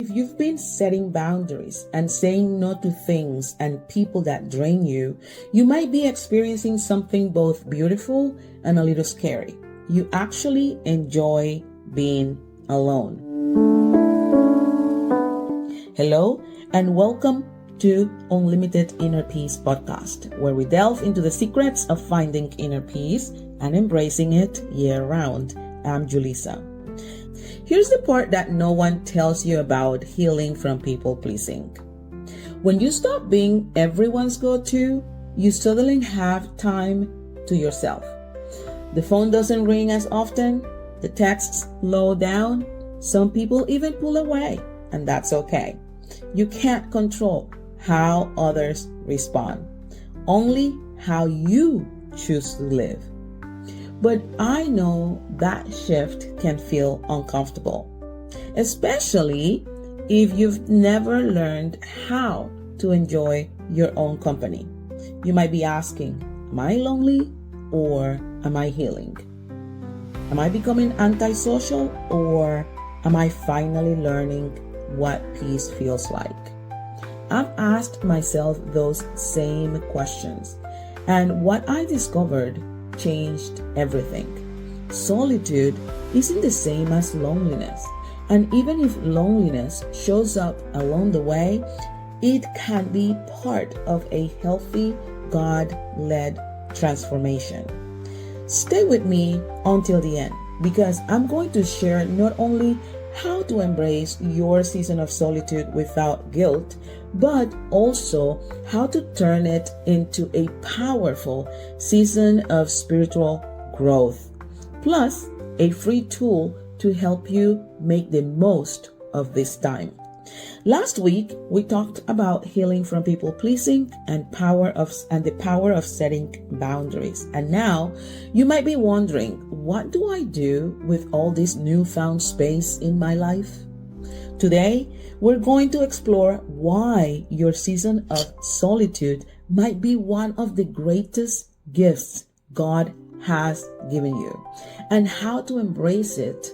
If you've been setting boundaries and saying no to things and people that drain you, you might be experiencing something both beautiful and a little scary. You actually enjoy being alone. Hello, and welcome to Unlimited Inner Peace podcast, where we delve into the secrets of finding inner peace and embracing it year-round. I'm Julissa. Here's the part that no one tells you about healing from people-pleasing. When you stop being everyone's go-to, you suddenly have time to yourself. The phone doesn't ring as often, the texts slow down, some people even pull away, and that's okay. You can't control how others respond, only how you choose to live. But I know that shift can feel uncomfortable, especially if you've never learned how to enjoy your own company. You might be asking, am I lonely or am I healing? Am I becoming antisocial or am I finally learning what peace feels like? I've asked myself those same questions, and what I discovered changed everything. Solitude isn't the same as loneliness, and even if loneliness shows up along the way, it can be part of a healthy, God-led transformation. Stay with me until the end, because I'm going to share not only how to embrace your season of solitude without guilt, but also how to turn it into a powerful season of spiritual growth, plus a free tool to help you make the most of this time. Last week, we talked about healing from people pleasing and the power of setting boundaries. And now you might be wondering, what do I do with all this newfound space in my life? Today, we're going to explore why your season of solitude might be one of the greatest gifts God has given you, and how to embrace it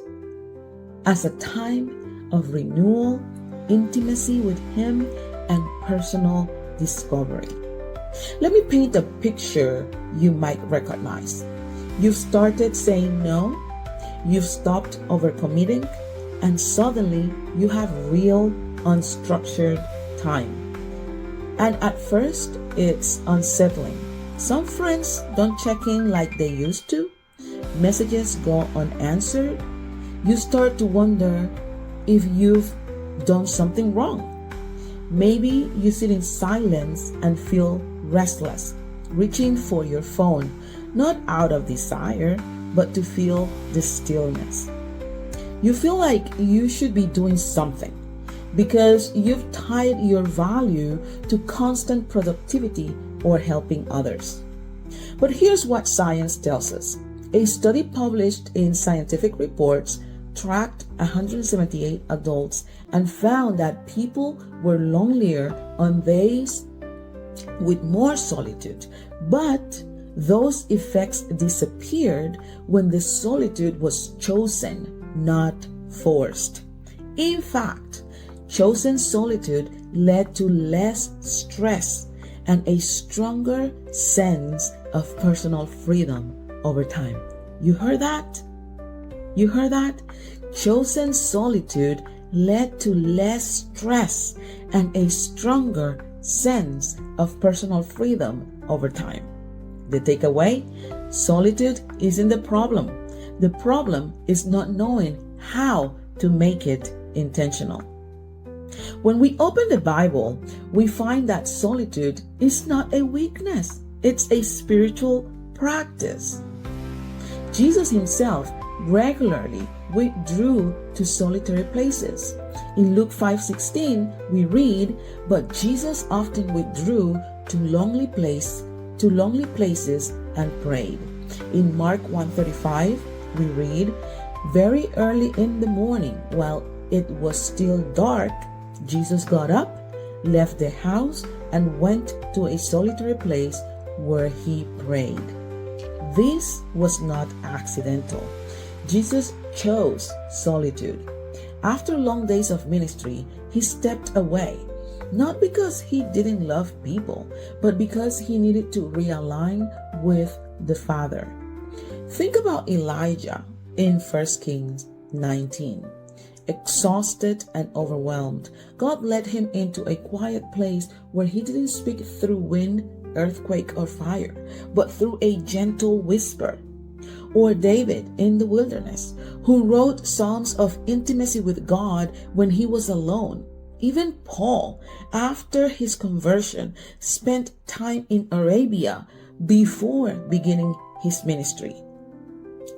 as a time of renewal, intimacy with Him, and personal discovery. Let me paint a picture you might recognize. You've started saying no, you've stopped overcommitting, and suddenly you have real unstructured time. And at first, it's unsettling. Some friends don't check in like they used to. Messages go unanswered. You start to wonder if you've done something wrong. Maybe you sit in silence and feel restless, reaching for your phone, not out of desire, but to feel the stillness. You feel like you should be doing something because you've tied your value to constant productivity or helping others. But here's what science tells us. A study published in Scientific Reports tracked 178 adults and found that people were lonelier on days with more solitude, but those effects disappeared when the solitude was chosen, not forced. In fact, chosen solitude led to less stress and a stronger sense of personal freedom over time. You heard that? You heard that? Chosen solitude led to less stress and a stronger sense of personal freedom over time. The takeaway? Solitude isn't the problem. The problem is not knowing how to make it intentional. When we open the Bible, we find that solitude is not a weakness. It's a spiritual practice. Jesus himself regularly withdrew to solitary places. In Luke 5:16, we read, "But Jesus often withdrew to lonely places and prayed." In Mark 1:35, we read, "Very early in the morning, while it was still dark, Jesus got up, left the house, and went to a solitary place where he prayed." This was not accidental. Jesus chose solitude. After long days of ministry, he stepped away, not because he didn't love people, but because he needed to realign with the Father. Think about Elijah in 1 Kings 19. Exhausted and overwhelmed, God led him into a quiet place where he didn't speak through wind, earthquake, or fire, but through a gentle whisper. Or David in the wilderness, who wrote songs of intimacy with God when he was alone. Even Paul, after his conversion, spent time in Arabia before beginning his ministry.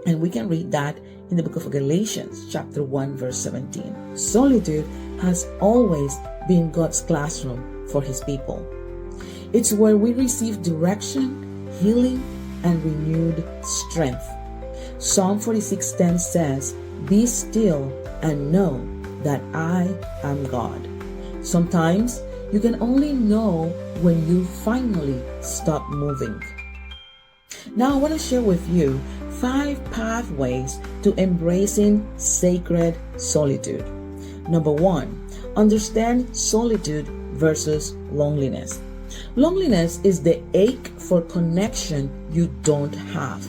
And we can read that in the book of Galatians, chapter 1, verse 17. Solitude has always been God's classroom for his people. It's where we receive direction, healing, and renewed strength. Psalm 46:10 says, "Be still and know that I am God." Sometimes you can only know when you finally stop moving. Now I want to share with you 5 pathways to embracing sacred solitude. Number 1, understand solitude versus loneliness. Loneliness is the ache for connection you don't have.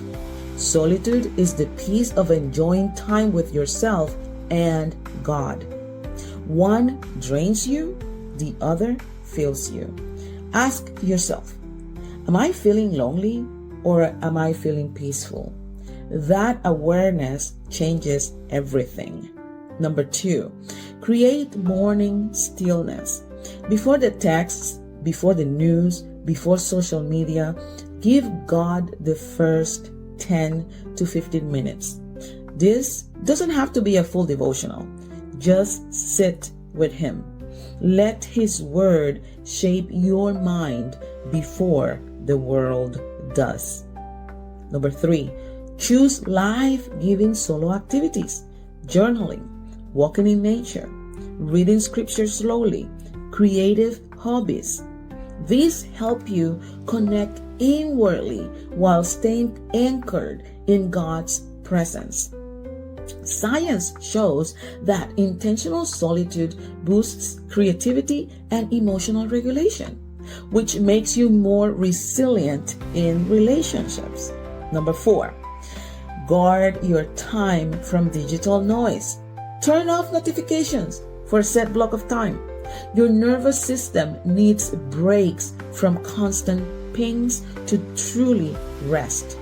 Solitude is the peace of enjoying time with yourself and God. One drains you, the other fills you. Ask yourself, am I feeling lonely or am I feeling peaceful? That awareness changes everything. Number 2, create morning stillness. Before the texts, before the news, before social media, give God the first 10 to 15 minutes. This doesn't have to be a full devotional. Just sit with Him. Let His word shape your mind before the world does. Number 3, choose life-giving solo activities. Journaling, walking in nature, reading scripture slowly, creative hobbies. These help you connect inwardly while staying anchored in God's presence. Science shows that intentional solitude boosts creativity and emotional regulation, which makes you more resilient in relationships. Number 4, guard your time from digital noise. Turn off notifications for a set block of time. Your nervous system needs breaks from constant pings to truly rest.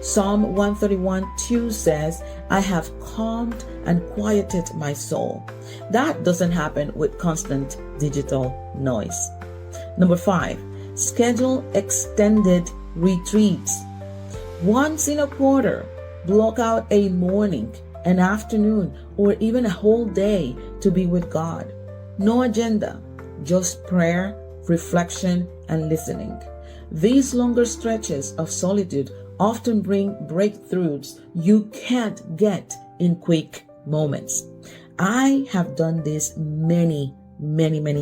Psalm 131:2 says, I have calmed and quieted my soul. That doesn't happen with constant digital noise. Number 5, schedule extended retreats. Once in a quarter, block out a morning, an afternoon, or even a whole day to be with God. No agenda, just prayer, reflection, and listening. These longer stretches of solitude often bring breakthroughs you can't get in quick moments. I have done this many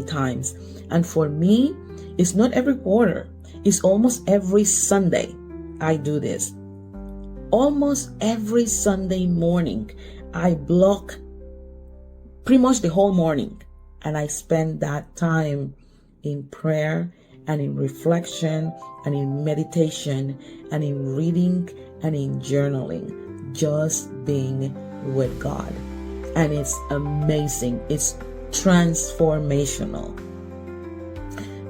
times. And for me, it's not every quarter. It's almost every Sunday I do this. Almost every Sunday morning, I block pretty much the whole morning. And I spend that time in prayer and in reflection and in meditation and in reading and in journaling, just being with God. And it's amazing. It's transformational.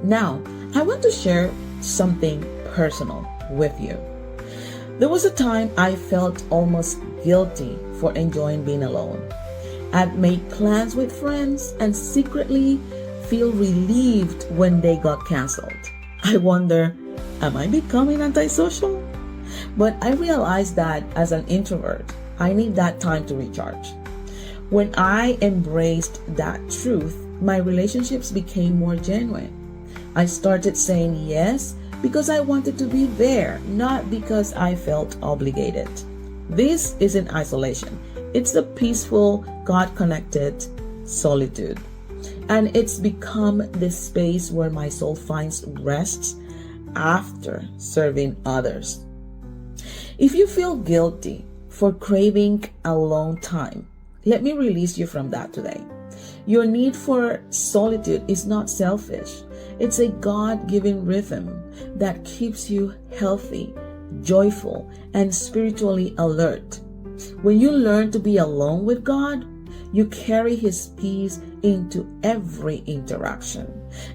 Now, I want to share something personal with you. There was a time I felt almost guilty for enjoying being alone. I'd make plans with friends and secretly feel relieved when they got canceled. I wonder, am I becoming antisocial? But I realized that as an introvert, I need that time to recharge. When I embraced that truth, my relationships became more genuine. I started saying yes because I wanted to be there, not because I felt obligated. This isn't isolation. It's the peaceful, God-connected solitude. And it's become the space where my soul finds rest after serving others. If you feel guilty for craving alone time, Let me release you from that today. Your need for solitude is not selfish. It's a God-given rhythm that keeps you healthy, joyful, and spiritually alert. When you learn to be alone with God, you carry His peace into every interaction.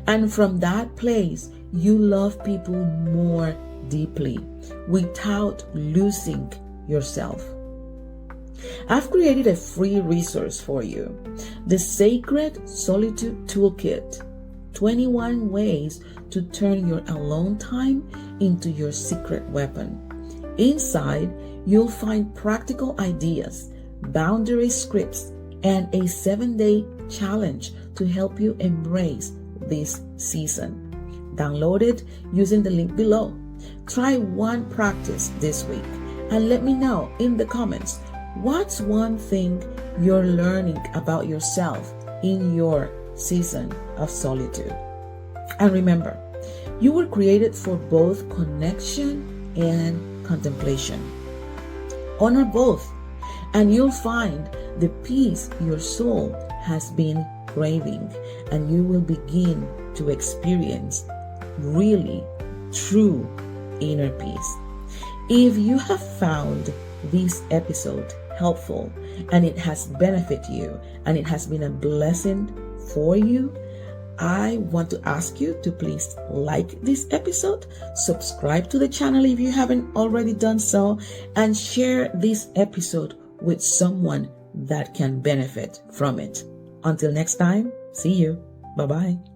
And from that place, you love people more deeply without losing yourself. I've created a free resource for you, the Sacred Solitude Toolkit, 21 ways to turn your alone time into your secret weapon. Inside, you'll find practical ideas, boundary scripts, and a 7-day challenge to help you embrace this season. Download it using the link below. Try one practice this week and let me know in the comments what's one thing you're learning about yourself in your season of solitude. And remember, you were created for both connection and contemplation. Honor both, and you'll find the peace your soul has been craving, and you will begin to experience really true inner peace. If you have found this episode helpful and it has benefited you and it has been a blessing for you, I want to ask you to please like this episode, subscribe to the channel if you haven't already done so, and share this episode with someone that can benefit from it. Until next time, see you. Bye-bye.